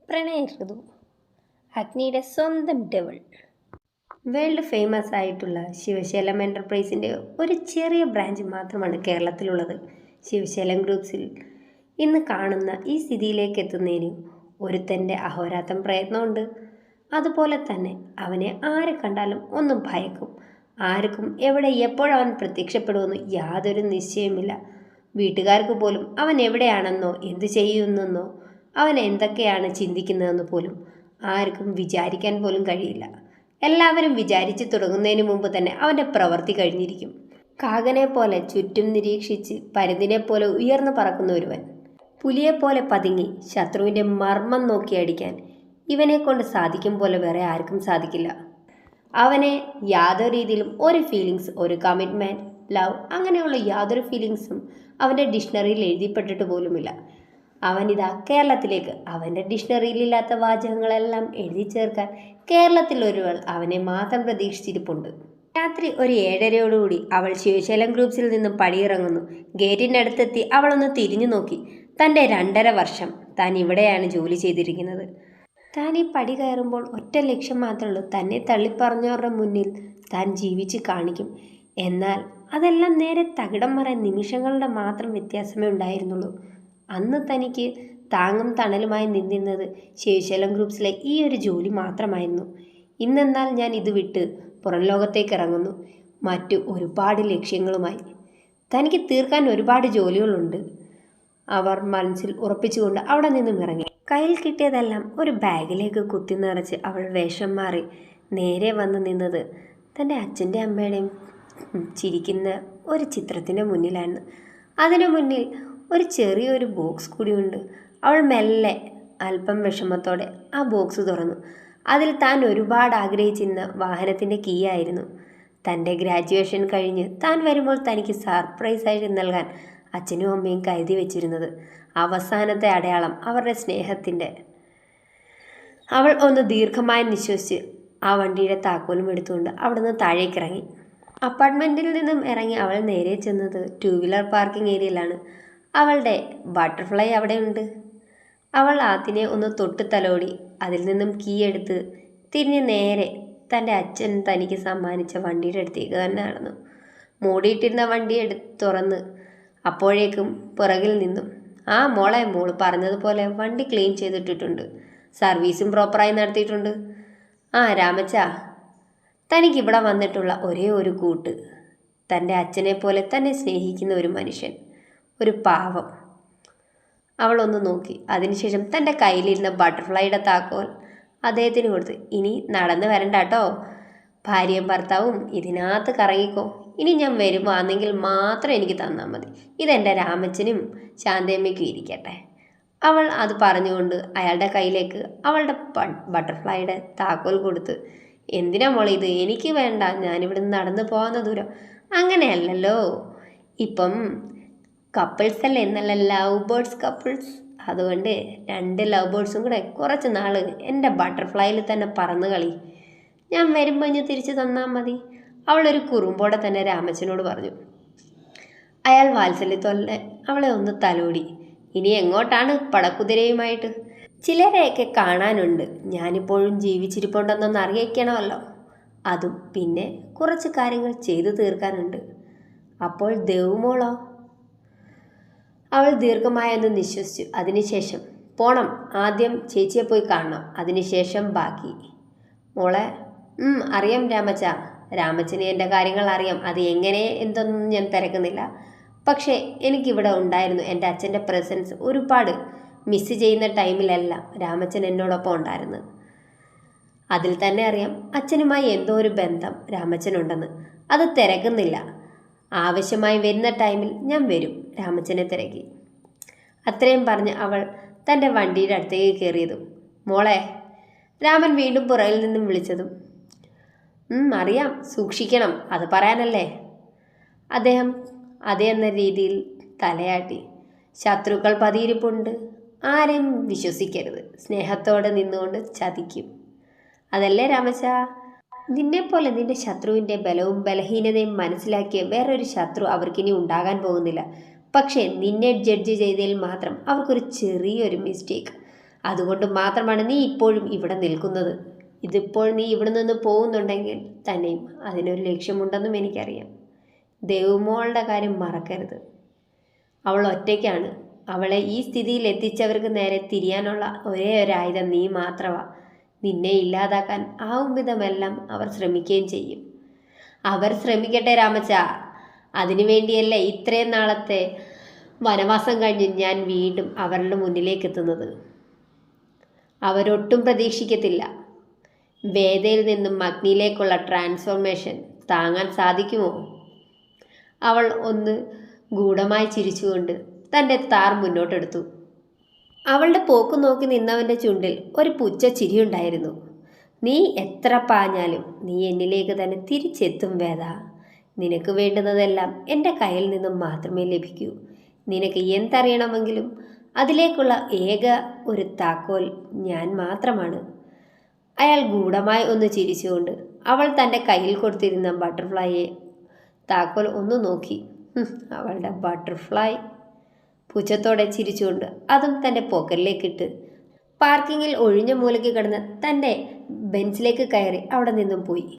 പ്രണയ ഋതു, അഗ്നിയുടെ സ്വന്തം ഡെവിൾ. വേൾഡ് ഫേമസ് ആയിട്ടുള്ള ശിവശൈലം എൻ്റർപ്രൈസിൻ്റെ ഒരു ചെറിയ ബ്രാഞ്ച് മാത്രമാണ് കേരളത്തിലുള്ളത്. ശിവശൈലം ഗ്രൂപ്പ്സിൽ ഇന്ന് കാണുന്ന ഈ സ്ഥിതിയിലേക്ക് എത്തുന്നതിന് ഒരുത്തൻ്റെ അഹോരാത്രം പ്രയത്നമുണ്ട്. അതുപോലെ തന്നെ അവനെ ആരെ കണ്ടാലും ഒന്ന് ഭയക്കും. ആർക്കും എവിടെ എപ്പോഴവൻ പ്രത്യക്ഷപ്പെടുമെന്ന് യാതൊരു നിശ്ചയമില്ല. വീട്ടുകാർക്ക് പോലും അവൻ എവിടെയാണെന്നോ എന്തു ചെയ്യുന്നെന്നോ അവൻ എന്തൊക്കെയാണ് ചിന്തിക്കുന്നതെന്ന് പോലും ആർക്കും വിചാരിക്കാൻ പോലും കഴിയില്ല. എല്ലാവരും വിചാരിച്ചു തുടങ്ങുന്നതിന് മുമ്പ് തന്നെ അവൻ്റെ പ്രവൃത്തി കഴിഞ്ഞിരിക്കും. കാകനെ പോലെ ചുറ്റും നിരീക്ഷിച്ച് പരുന്തിനെ പോലെ ഉയർന്നു പറക്കുന്ന ഒരുവൻ, പുലിയെപ്പോലെ പതുങ്ങി ശത്രുവിൻ്റെ മർമ്മം നോക്കി അടിക്കാൻ ഇവനെ കൊണ്ട് സാധിക്കും പോലെ വേറെ ആർക്കും സാധിക്കില്ല. അവനെ യാതൊരു രീതിയിലും ഒരു ഫീലിങ്സ്, ഒരു കമ്മിറ്റ്മെൻറ്റ്, ലവ് അങ്ങനെയുള്ള യാതൊരു ഫീലിങ്സും അവൻ്റെ ഡിക്ഷണറിയിൽ എഴുതിപ്പെട്ടിട്ട് പോലുമില്ല. അവനിതാ കേരളത്തിലേക്ക് അവൻ്റെ ഡിക്ഷണറിയിലില്ലാത്ത വാചകങ്ങളെല്ലാം എഴുതി ചേർക്കാൻ കേരളത്തിലൊരുവൾ അവനെ മാത്രം പ്രതീക്ഷിച്ചിരിപ്പുണ്ട്. രാത്രി ഒരു 7:30 അവൾ ശിവശൈലം ഗ്രൂപ്പ്സിൽ നിന്നും പടിയിറങ്ങുന്നു. ഗേറ്റിൻ്റെ അടുത്തെത്തി അവളൊന്ന് തിരിഞ്ഞു നോക്കി. തൻ്റെ 2.5 വർഷം താൻ ഇവിടെയാണ് ജോലി ചെയ്തിരിക്കുന്നത്. താൻ ഈ പടി കയറുമ്പോൾ ഒറ്റ ലക്ഷ്യം മാത്രമേ ഉള്ളൂ, തന്നെ തള്ളിപ്പറഞ്ഞവരുടെ മുന്നിൽ താൻ ജീവിച്ച് കാണിക്കും. എന്നാൽ അതെല്ലാം നേരെ തകിടം മറിയാൻ നിമിഷങ്ങളുടെ മാത്രം വ്യത്യാസമേ ഉണ്ടായിരുന്നുള്ളൂ. അന്ന് തനിക്ക് താങ്ങും തണലുമായി നിന്നിരുന്നത് ശിവശൈലം ഗ്രൂപ്പ്സിലെ ഈ ഒരു ജോലി മാത്രമായിരുന്നു. ഇന്നെന്നാൽ ഞാൻ ഇത് വിട്ട് പുറം ലോകത്തേക്ക് ഇറങ്ങുന്നു, മറ്റു ഒരുപാട് ലക്ഷ്യങ്ങളുമായി. തനിക്ക് തീർക്കാൻ ഒരുപാട് ജോലികളുണ്ട്. അവർ മനസ്സിൽ ഉറപ്പിച്ചുകൊണ്ട് അവിടെ നിന്നും ഇറങ്ങി. കയ്യിൽ കിട്ടിയതെല്ലാം ഒരു ബാഗിലേക്ക് കുത്തി നിറച്ച് അവൾ വേഷം മാറി നേരെ വന്ന് നിന്നത് തൻ്റെ അച്ഛൻ്റെ അമ്മയുടെയും ചിരിക്കുന്ന ഒരു ചിത്രത്തിൻ്റെ മുന്നിലാണ്. അതിനു മുന്നിൽ ഒരു ചെറിയൊരു ബോക്സ് കൂടിയുണ്ട്. അവൾ മെല്ലെ അല്പം വിഷമത്തോടെ ആ ബോക്സ് തുറന്നു. അതിൽ താൻ ഒരുപാട് ആഗ്രഹിച്ചിരുന്ന വാഹനത്തിൻ്റെ കീ ആയിരുന്നു. തൻ്റെ ഗ്രാജുവേഷൻ കഴിഞ്ഞ് താൻ വരുമ്പോൾ തനിക്ക് സർപ്രൈസായിട്ട് നൽകാൻ അച്ഛനും അമ്മയും കരുതി വെച്ചിരുന്നത് അവസാനത്തെ അടയാളം അവരുടെ സ്നേഹത്തിൻ്റെ. അവൾ ഒന്ന് ദീർഘമായി നിശ്വസിച്ച് ആ വണ്ടിയുടെ താക്കോലും എടുത്തുകൊണ്ട് അവിടെ നിന്ന് താഴേക്കിറങ്ങി. അപ്പാർട്ട്മെൻറ്റിൽ നിന്നും ഇറങ്ങി അവൾ നേരെ ചെന്നത് 2 വീലർ പാർക്കിംഗ് ഏരിയയിലാണ്. അവളുടെ ബട്ടർഫ്ലൈ അവിടെയുണ്ട്. അവൾ അതിനെ ഒന്ന് തൊട്ട് തലോടി അതിൽ നിന്നും കീ എടുത്ത് തിരിഞ്ഞ് നേരെ തൻ്റെ അച്ഛൻ തനിക്ക് സമ്മാനിച്ച വണ്ടിയുടെ അടുത്തേക്ക് തന്നെ നടന്നു. മൂടിയിട്ടിരുന്ന വണ്ടി തുറന്ന് അപ്പോഴേക്കും പുറകിൽ നിന്നും, ആ മോള് പറഞ്ഞതുപോലെ വണ്ടി ക്ലീൻ ചെയ്തിട്ടിട്ടുണ്ട്, സർവീസും പ്രോപ്പറായി നടത്തിയിട്ടുണ്ട്. ആ രാമച്ച, തനിക്കിവിടെ വന്നിട്ടുള്ള ഒരേ ഒരു കൂട്ട്, തൻ്റെ അച്ഛനെ പോലെ തന്നെ സ്നേഹിക്കുന്ന ഒരു മനുഷ്യൻ, ഒരു പാവം. അവളൊന്ന് നോക്കി. അതിനുശേഷം തൻ്റെ കയ്യിലിരുന്ന ബട്ടർഫ്ലൈയുടെ താക്കോൽ അദ്ദേഹത്തിന് കൊടുത്ത്, ഇനി നടന്നു വരണ്ട കേട്ടോ, ഭാര്യയും ഭർത്താവും ഇതിനകത്ത് കറങ്ങിക്കോ. ഇനി ഞാൻ വരുമ്പോൾ ആണെങ്കിൽ മാത്രം എനിക്ക് തന്നാൽ മതി. ഇതെൻ്റെ രാമച്ചനും ശാന്തയമ്മയ്ക്കും ഇരിക്കട്ടെ. അവൾ അത് പറഞ്ഞുകൊണ്ട് അയാളുടെ കയ്യിലേക്ക് അവളുടെ ബട്ടർഫ്ലൈയുടെ താക്കോൽ കൊടുത്ത്, എന്തിനാ മോളെ ഇത്? എനിക്ക് വേണ്ട, ഞാനിവിടെ നിന്ന് നടന്നു പോകുന്ന ദൂരം. അങ്ങനെയല്ലല്ലോ, ഇപ്പം കപ്പിൾസ് അല്ലേ, എന്നല്ല ലവ് ബേർഡ്സ് കപ്പിൾസ്. അതുകൊണ്ട് 2 ലവ് ബേർഡ്സും കൂടെ കുറച്ച് നാൾ എൻ്റെ ബട്ടർഫ്ലൈയിൽ തന്നെ പറന്ന് കളി. ഞാൻ വരുമ്പോൾ ഇനി തിരിച്ച് തന്നാൽ മതി. അവളൊരു കുറുമ്പോടെ തന്നെ രാമച്ചനോട് പറഞ്ഞു. അയാൾ വാത്സല്യത്തോടെ അവളെ ഒന്ന് തലോടി. ഇനി എങ്ങോട്ടാണ് പടക്കുതിരയുമായിട്ട്? ചിലരെയൊക്കെ കാണാനുണ്ട്. ഞാനിപ്പോഴും ജീവിച്ചിരിപ്പുണ്ടെന്നൊന്ന് അറിയിക്കണമല്ലോ. അതും പിന്നെ കുറച്ച് കാര്യങ്ങൾ ചെയ്തു തീർക്കാനുണ്ട്. അപ്പോൾ ദേവുമോളോ? അവൾ ദീർഘമായൊന്ന് നിശ്വസിച്ചു. അതിനുശേഷം, പോണം, ആദ്യം ചേച്ചിയെ പോയി കാണണം, അതിനുശേഷം ബാക്കി. മോളെ, അറിയാം രാമച്ച, രാമച്ചന് എൻ്റെ കാര്യങ്ങൾ അറിയാം. അത് എങ്ങനെ എന്തൊന്നും ഞാൻ തിരക്കുന്നില്ല. പക്ഷേ എനിക്കിവിടെ ഉണ്ടായിരുന്നു. എൻ്റെ അച്ഛൻ്റെ പ്രസൻസ് ഒരുപാട് മിസ് ചെയ്യുന്ന ടൈമിലെല്ലാം രാമച്ചൻ എന്നോടൊപ്പം ഉണ്ടായിരുന്നു. അതിൽ തന്നെ അറിയാം അച്ഛനുമായി എന്തോ ഒരു ബന്ധം രാമച്ചനുണ്ടെന്ന്. അത് തിരക്കുന്നില്ല. ആവശ്യമായി വരുന്ന ടൈമിൽ ഞാൻ വരും രാമച്ചനെ തിരക്കി. അത്രയും പറഞ്ഞ് അവൾ തൻ്റെ വണ്ടിയുടെ അടുത്തേക്ക് കയറിയതും, മോളെ, രാമൻ വീണ്ടും പുറകിൽ നിന്നും വിളിച്ചതും, അറിയാം, സൂക്ഷിക്കണം, അത് പറയാനല്ലേ. അദ്ദേഹം അതേ എന്ന രീതിയിൽ തലയാട്ടി. ശത്രുക്കൾ പതിയിരിപ്പുണ്ട്, ആരെയും വിശ്വസിക്കരുത്, സ്നേഹത്തോടെ നിന്നുകൊണ്ട് ചതിക്കും. അതല്ലേ രാമച്ച? നിന്നെപ്പോലെ നിന്റെ ശത്രുവിൻ്റെ ബലവും ബലഹീനതയും മനസ്സിലാക്കിയ വേറൊരു ശത്രു അവർക്കിനി ഉണ്ടാകാൻ പോകുന്നില്ല. പക്ഷേ നിന്നെ ജഡ്ജ് ചെയ്തതിൽ മാത്രം അവർക്കൊരു ചെറിയൊരു മിസ്റ്റേക്ക്, അതുകൊണ്ട് മാത്രമാണ് നീ ഇപ്പോഴും ഇവിടെ നിൽക്കുന്നത്. ഇതിപ്പോൾ നീ ഇവിടെ നിന്ന് പോകുന്നുണ്ടെങ്കിൽ തന്നെയും അതിനൊരു ലക്ഷ്യമുണ്ടെന്നും എനിക്കറിയാം. ദേവുമോളുടെ കാര്യം മറക്കരുത്. അവൾ ഒറ്റയ്ക്കാണ്. അവളെ ഈ സ്ഥിതിയിൽ എത്തിച്ചവർക്ക് നേരെ തിരിയാനുള്ള ഒരേ ഒരു ആയുധം നീ മാത്രമാണ്. നിന്നെ ഇല്ലാതാക്കാൻ ആവും വിധമെല്ലാം അവർ ശ്രമിക്കുകയും ചെയ്യും. അവർ ശ്രമിക്കട്ടെ രാമച്ച. അതിനുവേണ്ടിയല്ല ഇത്രയും നാളത്തെ വനവാസം കഴിഞ്ഞ് ഞാൻ വീണ്ടും അവരുടെ മുന്നിലേക്ക് എത്തുന്നത്. അവരൊട്ടും പ്രതീക്ഷിക്കത്തില്ല. വേദയിൽ നിന്നും അഗ്നിയിലേക്കുള്ള ട്രാൻസ്ഫോർമേഷൻ താങ്ങാൻ സാധിക്കുമോ? അവൾ ഒന്ന് ഗൂഢമായി ചിരിച്ചുകൊണ്ട് തൻ്റെ താർ മുന്നോട്ടെടുത്തു. അവളുടെ പോക്ക് നോക്കി നിന്നവൻ്റെ ചുണ്ടിൽ ഒരു പുച്ഛ ചിരിയുണ്ടായിരുന്നു. നീ എത്ര പാഞ്ഞാലും നീ എന്നിലേക്ക് തന്നെ തിരിച്ചെത്തും വേദ. നിനക്ക് വേണ്ടുന്നതെല്ലാം എൻ്റെ കയ്യിൽ നിന്നും മാത്രമേ ലഭിക്കൂ. നിനക്ക് എന്തറിയണമെങ്കിലും അതിലേക്കുള്ള ഏക ഒരു താക്കോൽ ഞാൻ മാത്രമാണ്. അയാൾ ഗൂഢമായി ഒന്ന് ചിരിച്ചുകൊണ്ട് അവൾ തൻ്റെ കയ്യിൽ കൊടുത്തിരുന്ന ബട്ടർഫ്ലൈയെ താക്കോൽ ഒന്ന് നോക്കി. അവളുടെ ബട്ടർഫ്ലൈ. പുച്ഛത്തോടെ ചിരിച്ചുകൊണ്ട് അതും തൻ്റെ പോക്കറ്റിലേക്കിട്ട് പാർക്കിങ്ങിൽ ഒഴിഞ്ഞ മൂലയ്ക്ക് കിടന്ന് തൻ്റെ ബെഞ്ചിലേക്ക് കയറി അവിടെ നിന്നും പോയി.